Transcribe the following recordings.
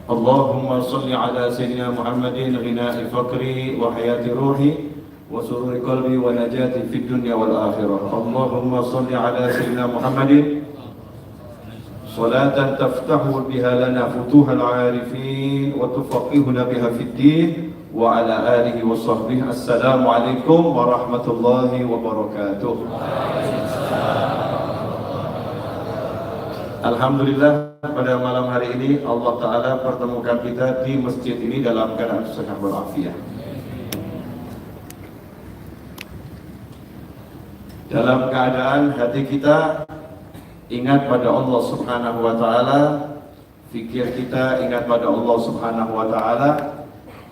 Allahumma salli ala Sayyidina Muhammadin ghina'i faqri wa hayati ruhi wa sururi qalbi wa najati fid dunya wal akhirah. Allahumma salli ala Sayyidina Muhammadin salatan taftahu biha lana futuhal arifin wa tufaqihuna biha fid din wa ala alihi wa sahbihi. Assalamu alaikum warahmatullahi wabarakatuh. Alhamdulillah, pada malam hari ini Allah Ta'ala pertemukan kita di masjid ini dalam keadaan sehat walafiat. Dalam keadaan hati kita ingat pada Allah Subhanahu wa Ta'ala, fikir kita ingat pada Allah Subhanahu wa Ta'ala,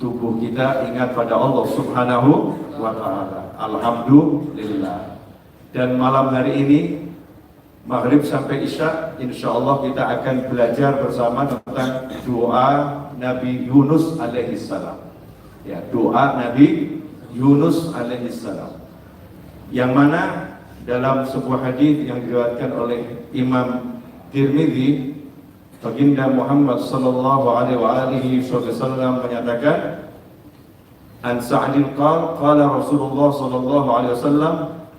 tubuh kita ingat pada Allah Subhanahu wa Ta'ala. Alhamdulillah. Dan malam hari ini Maghrib sampai Isya, insya Allah kita akan belajar bersama tentang doa Nabi Yunus alaihissalam. Ya, doa Nabi Yunus alaihissalam, yang mana dalam sebuah hadis yang diriwayatkan oleh Imam Tirmidzi, baginda Muhammad sallallahu alaihi wasallam menyatakan, an Sa'din qala Rasulullah sallallahu alaihi wasallam,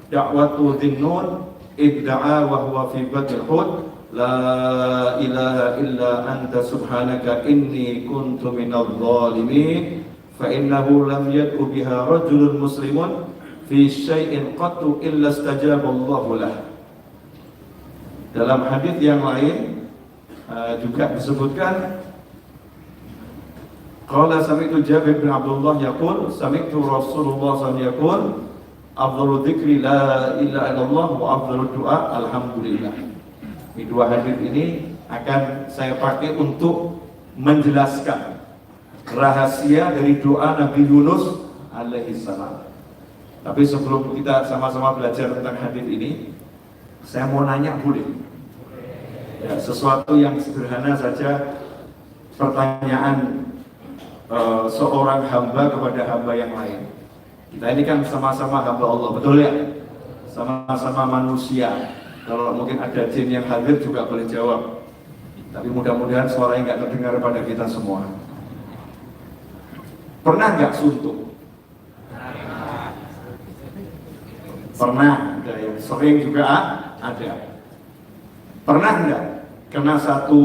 da'watu dhinnun idda'a wa huwa fi badil hud, la ilaha illa anta subhanaka inni kuntu minadh dhalimin, fa innahu lam yad'u biha rajulun muslimun fi syai'in qattu illa istajaba Allahu lah. Dalam hadis yang lain juga disebutkan, qala sami'tu Jabir bin Abdullah yaqul sami'tu Rasulullah sallallahu alaihi wasallam yaqul afdhalu dzikri la ilaha illallah wa afdhalu du'a alhamdulillah. Ini dua hadis ini akan saya pakai untuk menjelaskan rahasia dari doa Nabi Yunus alaihissalam. Tapi sebelum kita sama-sama belajar tentang hadis ini, saya mau nanya, boleh? Ya, sesuatu yang sederhana saja, pertanyaan seorang hamba kepada hamba yang lain. Kita ini kan sama-sama hamba Allah, betul ya? Sama-sama manusia. Kalau mungkin ada jin yang hadir juga boleh jawab. Tapi mudah-mudahan suaranya nggak terdengar pada kita semua. Pernah nggak suntuk? Pernah, ada yang sering juga ada. Pernah nggak kena satu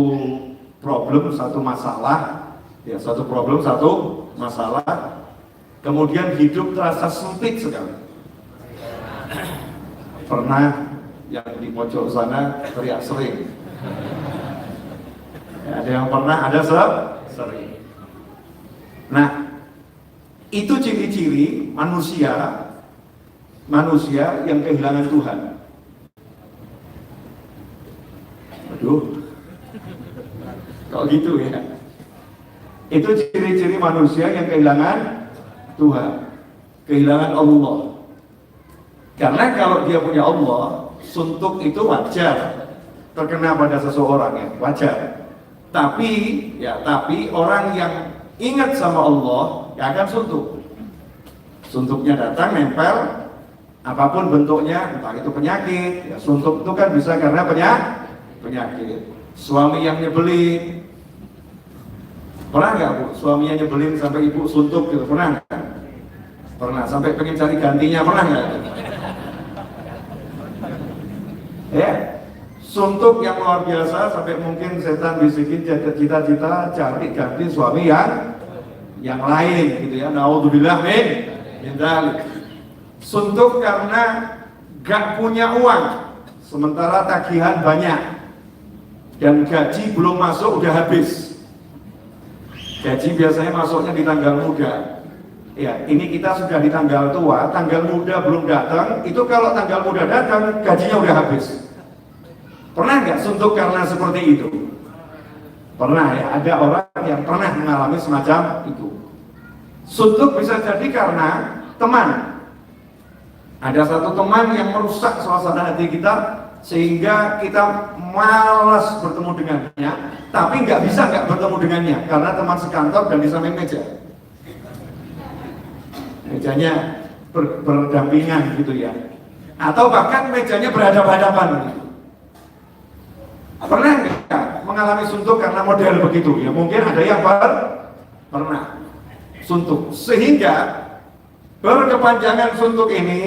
problem, satu masalah, ya satu problem, satu masalah, kemudian hidup terasa sempit sekali? Pernah, yang di pojok sana teriak sering. Ya, ada yang pernah, ada sering. Nah, itu ciri-ciri manusia yang kehilangan Tuhan. Aduh, kok gitu ya? Itu ciri-ciri manusia yang kehilangan Tuhan, kehilangan Allah. Karena kalau dia punya Allah, suntuk itu wajar, terkena pada seseorang ya, wajar. Tapi orang yang ingat sama Allah, ya akan suntuk. Suntuknya datang, nempel, apapun bentuknya, entah itu penyakit, ya suntuk itu kan bisa karena penyakit. Suami yang nyebelin, pernah nggak Bu? Suaminya nyebelin sampai ibu suntuk gitu, pernah nggak? Pernah, sampai pengen cari gantinya, pernah nggak? Ya, suntuk yang luar biasa sampai mungkin setan bisikin cita-cita cari ganti suami yang lain gitu ya. Naudzubillah min dzalik. Suntuk karena gak punya uang, sementara tagihan banyak dan gaji belum masuk udah habis. Gaji biasanya masuknya di tanggal muda. Ya, ini kita sudah di tanggal tua, tanggal muda belum datang. Itu kalau tanggal muda datang, gajinya udah habis. Pernah nggak suntuk karena seperti itu? Pernah ya, ada orang yang pernah mengalami semacam itu. Suntuk bisa jadi karena teman. Ada satu teman yang merusak suasana hati kita sehingga kita malas bertemu dengannya, tapi nggak bisa nggak bertemu dengannya karena teman sekantor dan di samping meja. Mejanya berdampingan gitu ya, atau bahkan mejanya berhadapan-hadapan gitu. Pernah nggak mengalami suntuk karena model begitu ya, mungkin ada yang pernah suntuk, sehingga berkepanjangan suntuk ini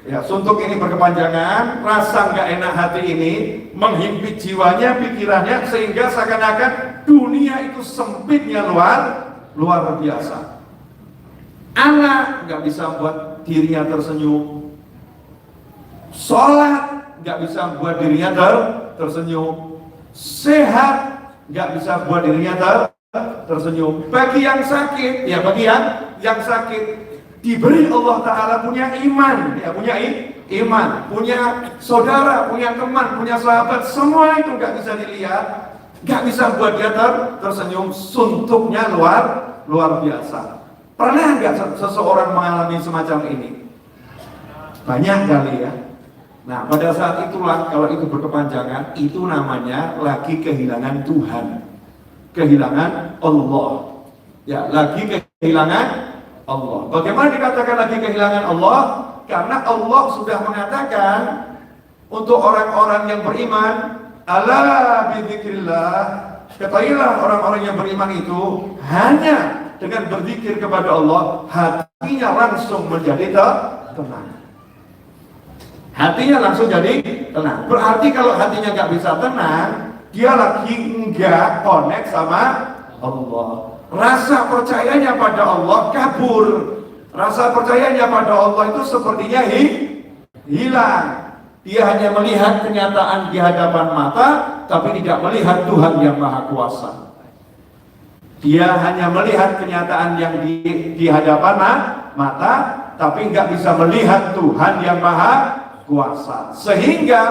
ya, suntuk ini berkepanjangan, rasa nggak enak hati ini menghimpit jiwanya, pikirannya, sehingga seakan-akan dunia itu sempitnya luar biasa. Anak nggak bisa buat dirinya tersenyum, sholat nggak bisa buat dirinya tersenyum, sehat nggak bisa buat dirinya tersenyum. Bagi yang sakit, ya bagi yang sakit diberi Allah Ta'ala punya iman, ya punya iman, punya saudara, punya teman, punya sahabat, semua itu nggak bisa dilihat, nggak bisa buat dia tersenyum. Suntuknya luar biasa. Pernah nggak seseorang mengalami semacam ini? Banyak kali ya. Nah, pada saat itulah, kalau itu berkepanjangan, itu namanya lagi kehilangan Tuhan, kehilangan Allah. Ya, lagi kehilangan Allah. Bagaimana dikatakan lagi kehilangan Allah? Karena Allah sudah mengatakan untuk orang-orang yang beriman, ala bidzikrillah, ketahuilah orang-orang yang beriman itu hanya dengan berzikir kepada Allah, hatinya langsung menjadi tenang. Hatinya langsung jadi tenang. Berarti kalau hatinya nggak bisa tenang, dia lagi nggak connect sama Allah. Rasa percayanya pada Allah kabur. Rasa percayanya pada Allah itu sepertinya hilang. Dia hanya melihat kenyataan di hadapan mata, tapi tidak melihat Tuhan yang Maha Kuasa. Dia hanya melihat kenyataan yang di hadapan mata, tapi nggak bisa melihat Tuhan yang Maha Kuasa, sehingga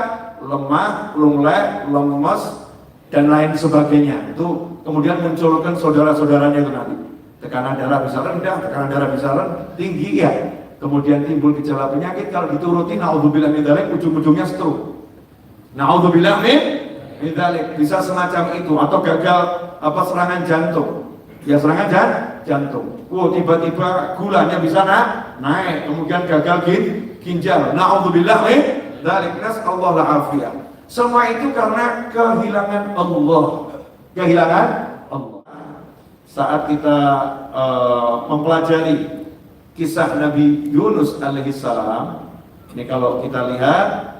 lemah, lunglai, lemes, dan lain sebagainya. Itu kemudian munculkan saudara-saudaranya itu nanti. Tekanan darah bisa rendah, tekanan darah bisa tinggi ya. Kemudian timbul gejala penyakit, kalau dituruti naudzubillah min dzalik, ujung-ujungnya stroke. Naudzubillah min dzalik, bisa semacam itu, atau gagal serangan jantung. Ya, serangan jantung. Tiba-tiba gulanya bisa naik, kemudian gagal ginjal. Naudzubillah min dzalik, nasallahu al-afiyah. Semua itu karena kehilangan Allah. Kehilangan Allah. Saat kita mempelajari kisah Nabi Yunus alaihissalam, ini kalau kita lihat